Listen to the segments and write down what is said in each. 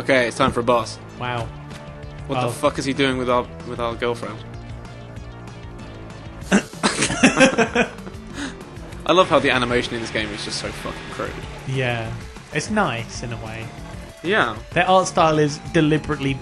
Okay, it's time for a boss. Wow. What the fuck is he doing with our girlfriend? I love how the animation in this game is just so fucking crude. Yeah. It's nice in a way. Yeah. Their art style is deliberately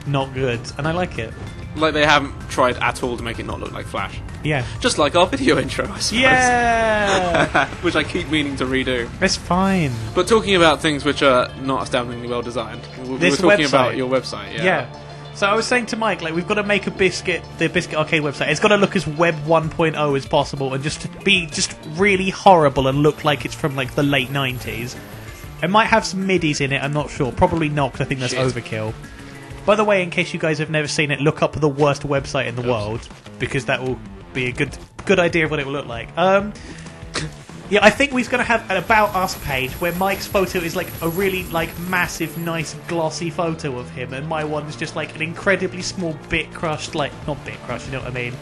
not good, and I like it. Like they haven't tried at all to make it not look like Flash. Yeah. Just like our video intro, I suppose. Yeah! Which I keep meaning to redo. It's fine. But talking about things which are not astoundingly well designed, we were talking about your website. Yeah. So I was saying to Mike, like, we've got to make the Biscuit Arcade website. It's got to look as Web 1.0 as possible, and just be just really horrible and look like it's from like the late 90s. It might have some middies in it. I'm not sure. Probably not, because I think that's overkill. By the way, in case you guys have never seen it, look up the worst website in the world, because that will be a good idea of what it will look like. Yeah, I think we're going to have an About Us page where Mike's photo is like a really like massive, nice, glossy photo of him, and my one is just like an incredibly small bit crushed, like not bit crushed, you know what I mean?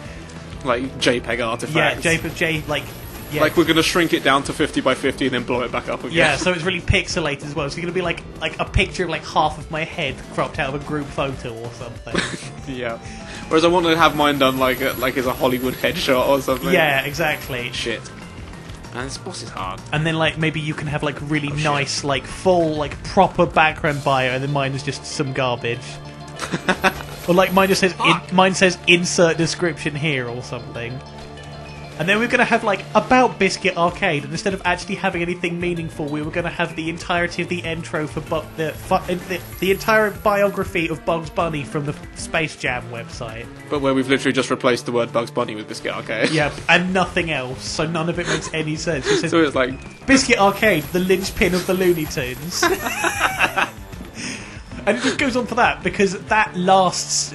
Like JPEG artifacts. Yeah, JPEG, like. Yeah. Like we're going to shrink it down to 50 by 50 and then blow it back up again. Yeah, so it's really pixelated as well. So you're going to be like a picture of like half of my head cropped out of a group photo or something. Yeah. Whereas I want to have mine done like as a Hollywood headshot or something. Yeah, exactly. Shit. And this boss is hard. And then like maybe you can have like really nice, like full, like proper background bio, and then mine is just some garbage. Or like mine just says mine says insert description here or something. And then we're going to have, like, About Biscuit Arcade, and instead of actually having anything meaningful, we were going to have the entirety of the intro for the entire biography of Bugs Bunny from the Space Jam website. But where we've literally just replaced the word Bugs Bunny with Biscuit Arcade. Yeah, and nothing else, so none of it makes any sense. It says, so it's like... Biscuit Arcade, the linchpin of the Looney Tunes. And it just goes on for that, because that lasts...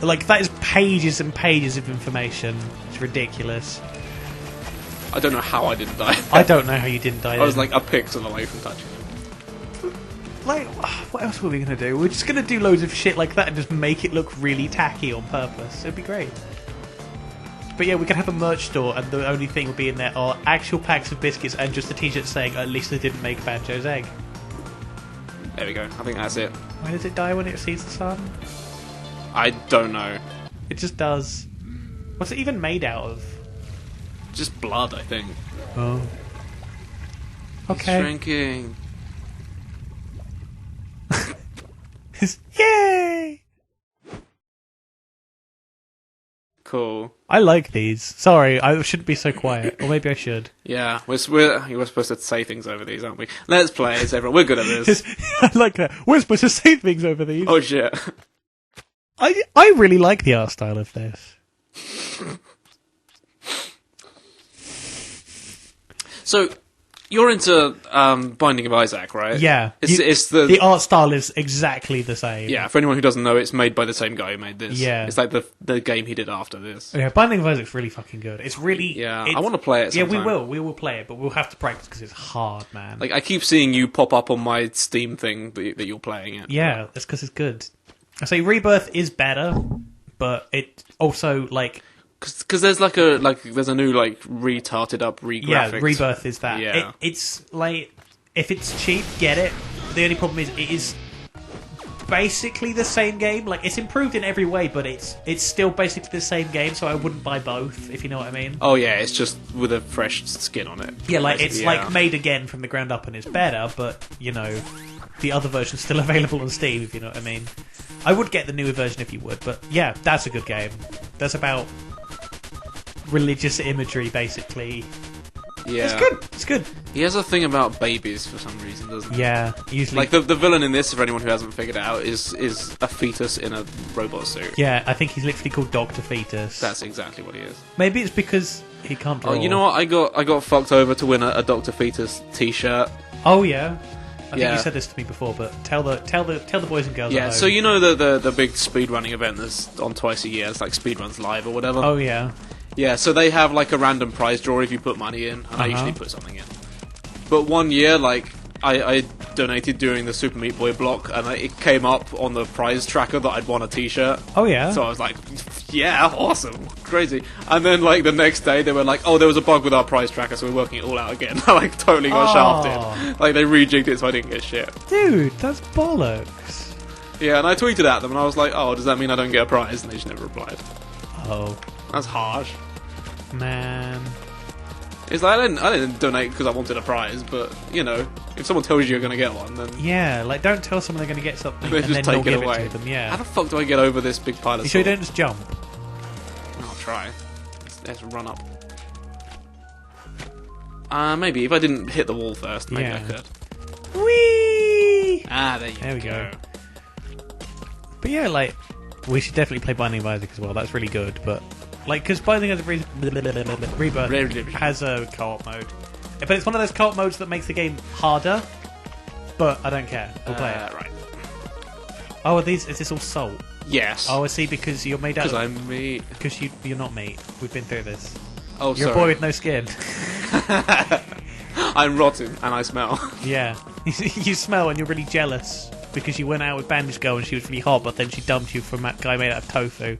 Like, that is pages and pages of information. It's ridiculous. I don't know how I didn't die. I don't know how you didn't die. I was like a pixel away from touching it. Like, what else were we going to do? We're just going to do loads of shit like that and just make it look really tacky on purpose. It'd be great. But yeah, we could have a merch store, and the only thing would be in there are actual packs of biscuits and just a t-shirt saying, at least they didn't make Banjo's egg. There we go. I think that's it. Why does it die when it sees the sun? I don't know. It just does. What's it even made out of? Just blood, I think. Oh. Okay. It's shrinking. Yay! Cool. I like these. Sorry, I shouldn't be so quiet. Or maybe I should. Yeah, we're supposed to say things over these, aren't we? Let's play, it's everyone. We're good at this. I like that. We're supposed to say things over these. Oh shit. I really like the art style of this. So, you're into Binding of Isaac, right? Yeah. It's the art style is exactly the same. Yeah, for anyone who doesn't know, it's made by the same guy who made this. Yeah. It's like the game he did after this. Yeah, Binding of Isaac's really fucking good. It's really... Yeah, I want to play it sometime. Yeah, we will play it, but we'll have to practice because it's hard, man. Like, I keep seeing you pop up on my Steam thing that you're playing it. Yeah, that's because it's good. I say Rebirth is better, but it also, like... Because there's there's a new retarted up re-graphics. Yeah, Rebirth is that. Yeah. It's like, if it's cheap, get it. The only problem is it is basically the same game. Like, it's improved in every way, but it's still basically the same game. So I wouldn't buy both, if you know what I mean. Oh yeah, it's just with a fresh skin on it. Yeah, like it's like made again from the ground up, and it's better. But you know, the other version's still available on Steam, if you know what I mean. I would get the newer version if you would, but yeah, that's a good game. That's about religious imagery, basically. Yeah. It's good. He has a thing about babies for some reason, doesn't he? Yeah, usually. Like, the villain in this, for anyone who hasn't figured it out, is a fetus in a robot suit. Yeah, I think he's literally called Dr. Fetus. That's exactly what he is. Maybe it's because he can't draw. Oh, you know what? I got fucked over to win a Dr. Fetus t-shirt. Oh, yeah. I think you said this to me before, but tell the boys and girls. Yeah, so you know the big speedrunning event that's on twice a year. It's like Speedruns Live or whatever. Oh yeah. Yeah, so they have like a random prize draw if you put money in, and I usually put something in. But one year, like I donated during the Super Meat Boy block, and it came up on the prize tracker that I'd won a t-shirt. Oh yeah. So I was like, yeah, awesome, crazy. And then like the next day, they were like, oh, there was a bug with our prize tracker, so we're working it all out again. I like totally got shafted. Like they rejigged it so I didn't get shit. Dude, that's bollocks. Yeah, and I tweeted at them, and I was like, "Oh, does that mean I don't get a prize?" And they just never replied. Oh, That's harsh. man. It's like I didn't donate because I wanted a prize, but you know, if someone tells you you're going to get one, then Yeah, like don't tell someone they're going to get something they and just then not take it give away. it to them. Yeah. How the fuck do I get over this big pile of You sure you salt? don't just jump? I'll try. Let's run up. Maybe if I didn't hit the wall first, maybe I Yeah. could. Whee! There we go. go. But yeah, like we should definitely play Binding of Isaac as well. That's really good, but like because Binding of Isaac Rebirth has a co-op mode, but it's one of those co-op modes that makes the game harder. But I don't care. We'll play it. Right. Oh, is this all salt? Yes. Oh, I see. Because you're made out. Because of... I'm meat. Because you're not meat. We've been through this. Oh, You're sorry. a boy with no skin. I'm rotten and I smell. Yeah. You smell and you're really jealous because you went out with Bandage Girl and she was really hot, but then she dumped you from that guy made out of tofu.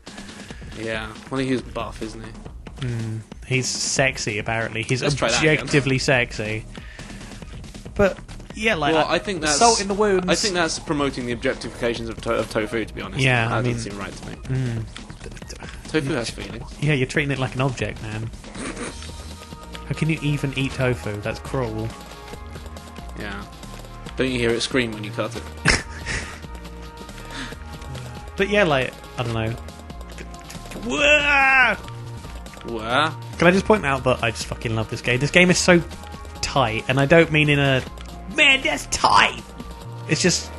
Yeah. Well, he's buff, isn't he? He's sexy, apparently. He's Let's try that again. objectively sexy. But yeah, like Well, I think that's salt in the wounds. I think that's promoting the objectifications of tofu. To be honest, Yeah, that I mean- doesn't seem right to me. Tofu has feelings. Yeah, you're treating it like an object, man. How can you even eat tofu? That's cruel. Yeah. Don't you hear it scream when you cut it? But yeah, like I don't know. Wah! Where? Can I just point out that I just fucking love this game? This game is so tight, and I don't mean in a man that's tight. It's just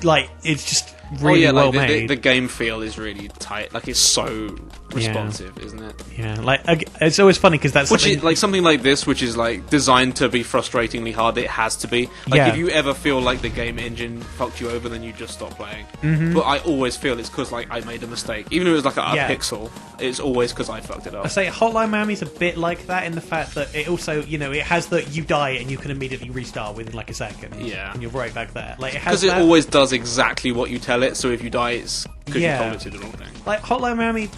like it's just really well like made. the game feel is really tight. Like it's so responsive, isn't it? Yeah, like it's always funny because that's Which something... is like something like this, which is like designed to be frustratingly hard. It has to be. Like Yeah. if you ever feel like the game engine fucked you over, then you just stop playing. But I always feel it's because like I made a mistake, even if it was like a Yeah. pixel. It's always because I fucked it up. I say Hotline Miami's a bit like that in the fact that it also, you know, it has that you die and you can immediately restart within like a second. Yeah. And you're right back there. Like it has Because it that. always does exactly what you tell it. So if you die, it's because Yeah. you told it to do the wrong thing. Like Hotline Miami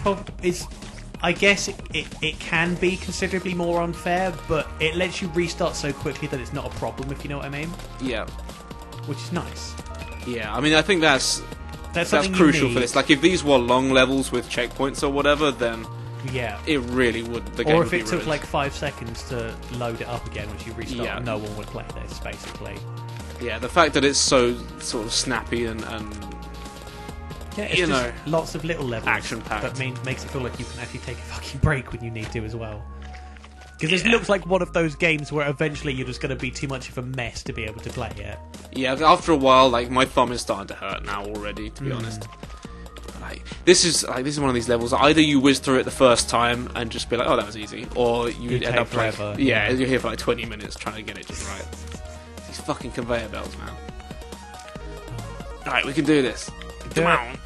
is, I guess it can be considerably more unfair, but it lets you restart so quickly that it's not a problem, if you know what I mean. Yeah. Which is nice. Yeah. I mean, I think that's something crucial you need. for this. Like if these were long levels with checkpoints or whatever, then Yeah. it really would. The game Or would if be it took ruined. like 5 seconds to load it up again, once you restart, Yeah. no one would play this, basically. Yeah, the fact that it's so sort of snappy and Yeah, it's You just know, lots of little levels action-packed. that makes it feel like you can actually take a fucking break when you need to as well. Because it looks like one of those games where eventually you're just going to be too much of a mess to be able to play it. yeah, after a while, like my thumb is starting to hurt now already. To be honest, like this is one of these levels. Either you whiz through it the first time and just be like, "Oh, that was easy," or you It'd end take up forever, like, yeah. you're here for like 20 minutes trying to get it just right. These fucking conveyor belts, man. All right, we can do this. Come on.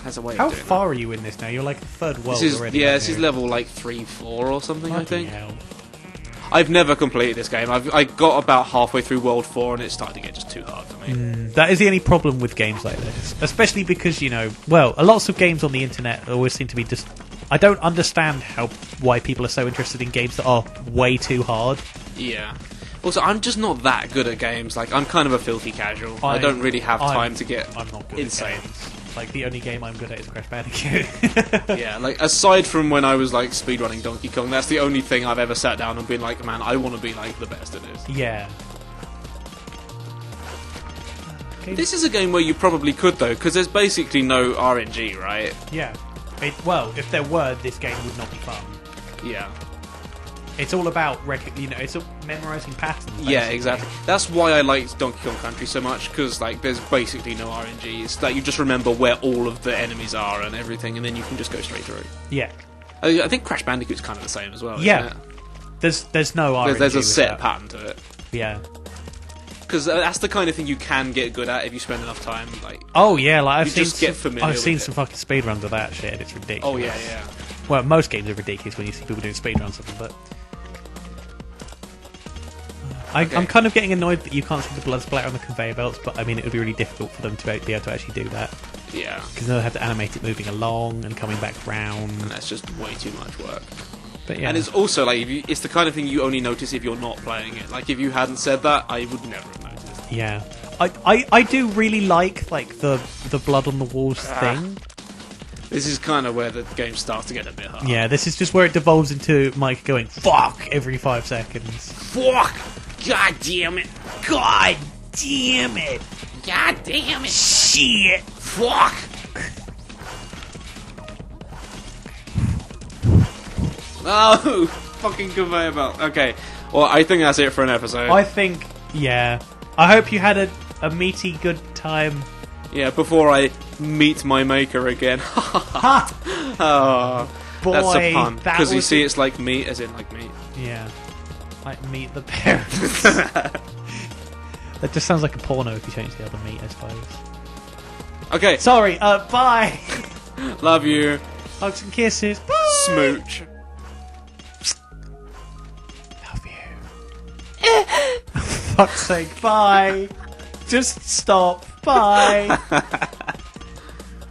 There's a way How of doing far are you in this now? You're like the third that. world This is already. this is level like 3, 4 or something. I Bloody think. hell. I've never completed this game. I got about halfway through World 4 and it started to get just too hard for me. That is the only problem with games like this. Especially because, you know, well, lots of games on the internet always seem to be just... I don't understand why people are so interested in games that are way too hard. Yeah. Also, I'm just not that good at games. Like, I'm kind of a filthy casual. I don't really have time to get I'm not good insane. at games. Like, the only game I'm good at is Crash Bandicoot. Yeah, like, aside from when I was, like, speedrunning Donkey Kong, that's the only thing I've ever sat down and been like, man, I want to be, like, the best at this. Yeah. Okay. This is a game where you probably could, though, because there's basically no RNG, right? Yeah. Well, if there were, this game would not be fun. Yeah. It's all about it's all memorizing patterns. Yeah, basically. exactly. That's why I liked Donkey Kong Country so much, because like there's basically no RNG. It's like you just remember where all of the enemies are and everything, and then you can just go straight through. Yeah. I think Crash Bandicoot's kind of the same as well. Yeah. Isn't it? There's no RNG. There's a with set that. pattern to it. Yeah. Because that's the kind of thing you can get good at if you spend enough time. Like, Oh yeah, like I've You seen just get familiar I've with seen it. some fucking speedruns of that shit. It's ridiculous. oh yeah, yeah. Well, most games are ridiculous when you see people doing speedruns of them, but I'm kind of getting annoyed that you can't see the blood splatter on the conveyor belts. But I mean, it would be really difficult for them to be able to actually do that Yeah. because they'll have to animate it moving along and coming back round. And that's just way too much work. But yeah, And it's also like it's the kind of thing you only notice if you're not playing it. Like if you hadn't said that, I would never have noticed. Yeah. I do really like the blood on the walls thing. This is kind of where the game starts to get a bit hard. Yeah, this is just where it devolves into Mike going fuck every 5 seconds. Fuck! God damn it! God damn it! God damn it! Shit! Fuck! No! Fucking conveyor belt. Okay, well, I think that's it for an episode. I think, yeah. I hope you had a meaty good time. Yeah, before I meet my maker again. Oh, Boy, that's a pun. Because you see, it. it's like meat, as in like meat. Yeah. Like meet the parents. That just sounds like a porno if you change the other meat, I suppose. Okay. Sorry, bye! Love you. Hugs and kisses. Bye! Smooch. Love you. Fuck's sake, bye! Just stop. Bye!